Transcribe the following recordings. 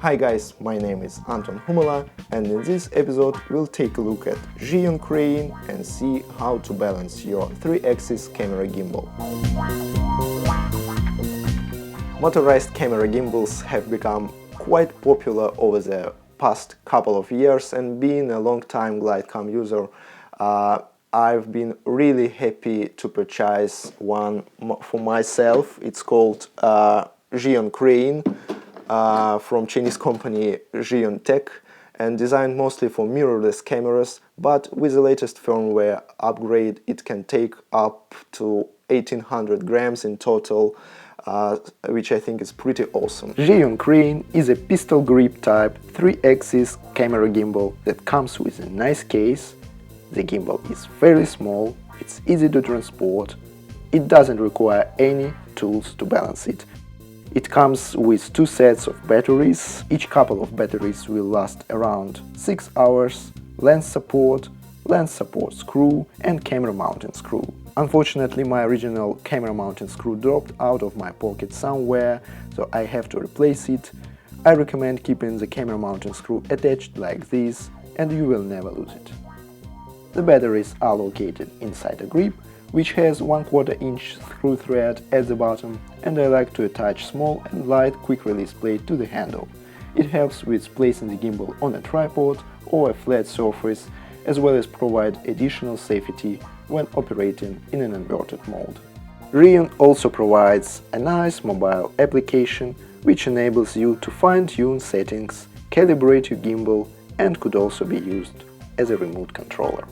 Hi guys, my name is Anton and in this episode we'll take a look at Zhiyun Crane and see how to balance your 3-axis camera gimbal. Motorized camera gimbals have become quite popular over the past couple of years, and being a long-time Glidecam user, I've been really happy to purchase one for myself. It's called Zhiyun Crane from Chinese company Zhiyun Tech, and designed mostly for mirrorless cameras, but with the latest firmware upgrade it can take up to 1800 grams in total, which I think is pretty awesome. Zhiyun Crane is a pistol grip type 3-axis camera gimbal that comes with a nice case. The gimbal is fairly small, it's easy to transport, it doesn't require any tools to balance it. It comes with 2 sets of batteries, each couple of batteries will last around 6 hours, lens support screw and camera mounting screw. Unfortunately, my original camera mounting screw dropped out of my pocket somewhere, so I have to replace it. I recommend keeping the camera mounting screw attached like this, and you will never lose it. The batteries are located inside a grip, which has 1/4 inch screw thread at the bottom, and I like to attach small and light quick release plate to the handle. It helps with placing the gimbal on a tripod or a flat surface, as well as provide additional safety when operating in an inverted mode. Zhiyun also provides a nice mobile application which enables you to fine-tune settings, calibrate your gimbal, and could also be used as a remote controller.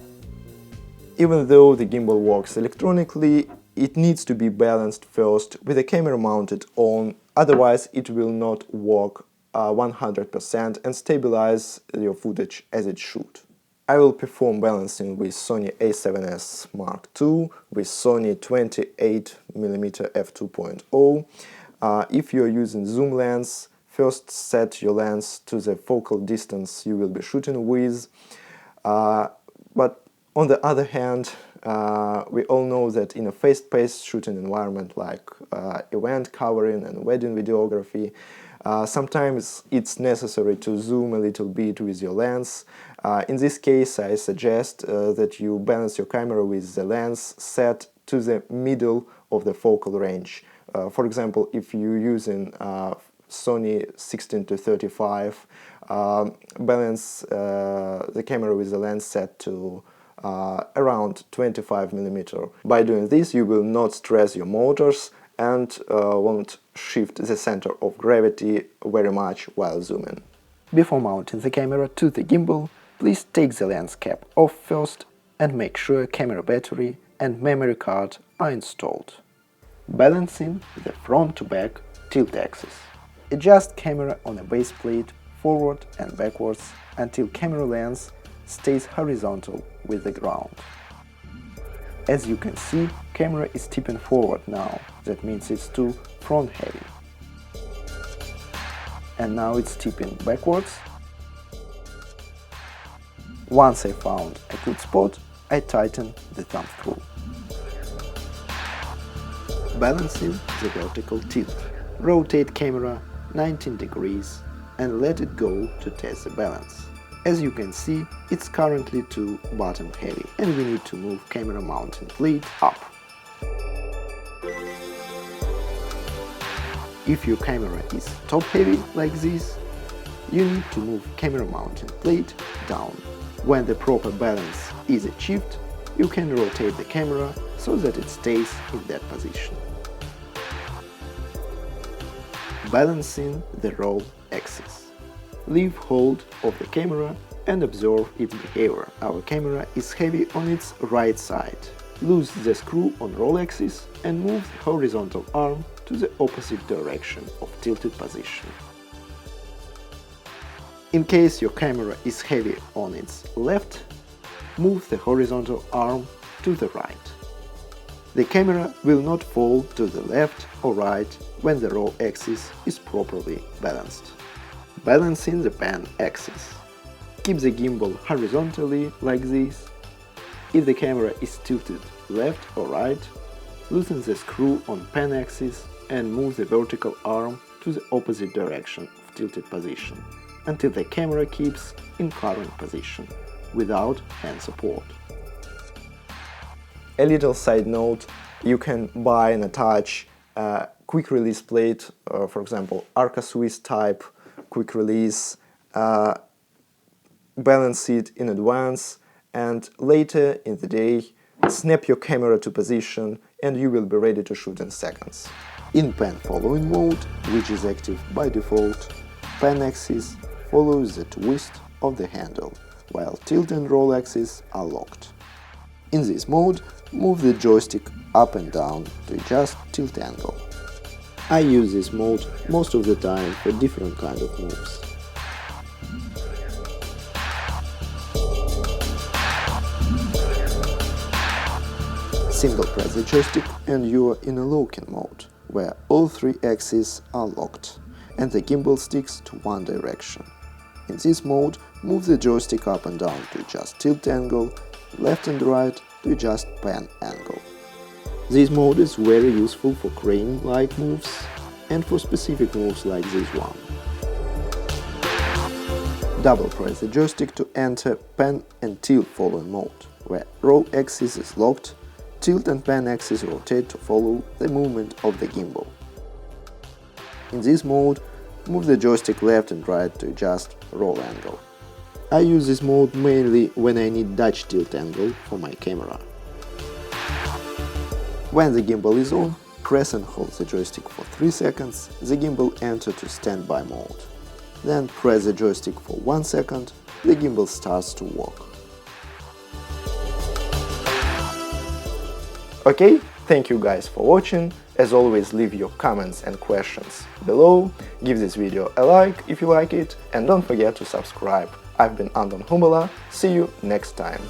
Even though the gimbal works electronically, it needs to be balanced first with the camera mounted on, otherwise it will not work 100% and stabilize your footage as it should. I will perform balancing with Sony A7S Mark II with Sony 28mm f2.0. If you're using zoom lens, first set your lens to the focal distance you will be shooting with. But on the other hand, we all know that in a fast-paced shooting environment like event covering and wedding videography, sometimes it's necessary to zoom a little bit with your lens. In this case, I suggest that you balance your camera with the lens set to the middle of the focal range. For example, if you're using Sony 16-35, balance the camera with the lens set to around 25mm. By doing this, you will not stress your motors and won't shift the center of gravity very much while zooming. Before mounting the camera to the gimbal, please take the lens cap off first and make sure camera battery and memory card are installed. Balancing the front to back tilt axis. Adjust camera on a base plate forward and backwards until camera lens stays horizontal with the ground. As you can see, camera is tipping forward now, that means it's too front heavy. And now it's tipping backwards. Once I found a good spot, I tighten the thumb screw. Balancing the vertical tilt. Rotate camera 19 degrees and let it go to test the balance. As you can see, it's currently too bottom heavy and we need to move camera mounting plate up. If your camera is top heavy like this, you need to move camera mounting plate down. When the proper balance is achieved, you can rotate the camera so that it stays in that position. Balancing the roll axis. Leave hold of the camera and observe its behavior. Our camera is heavy on its right side. Loose the screw on roll axis and move the horizontal arm to the opposite direction of tilted position. In case your camera is heavy on its left, move the horizontal arm to the right. The camera will not fall to the left or right when the roll axis is properly balanced. Balancing the pen axis. Keep the gimbal horizontally like this. If the camera is tilted left or right, loosen the screw on pen axis and move the vertical arm to the opposite direction of tilted position, until the camera keeps in current position, without hand support. A little side note, you can buy and attach a quick release plate, for example Arca Swiss type quick release, balance it in advance, and later in the day snap your camera to position and you will be ready to shoot in seconds. In pan following mode, which is active by default, pan axis follows the twist of the handle, while tilt and roll axes are locked. In this mode, move the joystick up and down to adjust tilt angle. I use this mode most of the time for different kind of moves. Single press the joystick and you are in a locking mode, where all three axes are locked and the gimbal sticks to one direction. In this mode, move the joystick up and down to adjust tilt angle, left and right to adjust pan angle. This mode is very useful for crane-like moves and for specific moves like this one. Double press the joystick to enter pan and tilt following mode, where roll axis is locked, tilt and pan axis rotate to follow the movement of the gimbal. In this mode, move the joystick left and right to adjust roll angle. I use this mode mainly when I need Dutch tilt angle for my camera. When the gimbal is on, press and hold the joystick for 3 seconds, the gimbal enters to standby mode. Then press the joystick for 1 second, the gimbal starts to work. Okay, thank you guys for watching. As always, leave your comments and questions below, give this video a like if you like it, and don't forget to subscribe. I've been Anton, see you next time.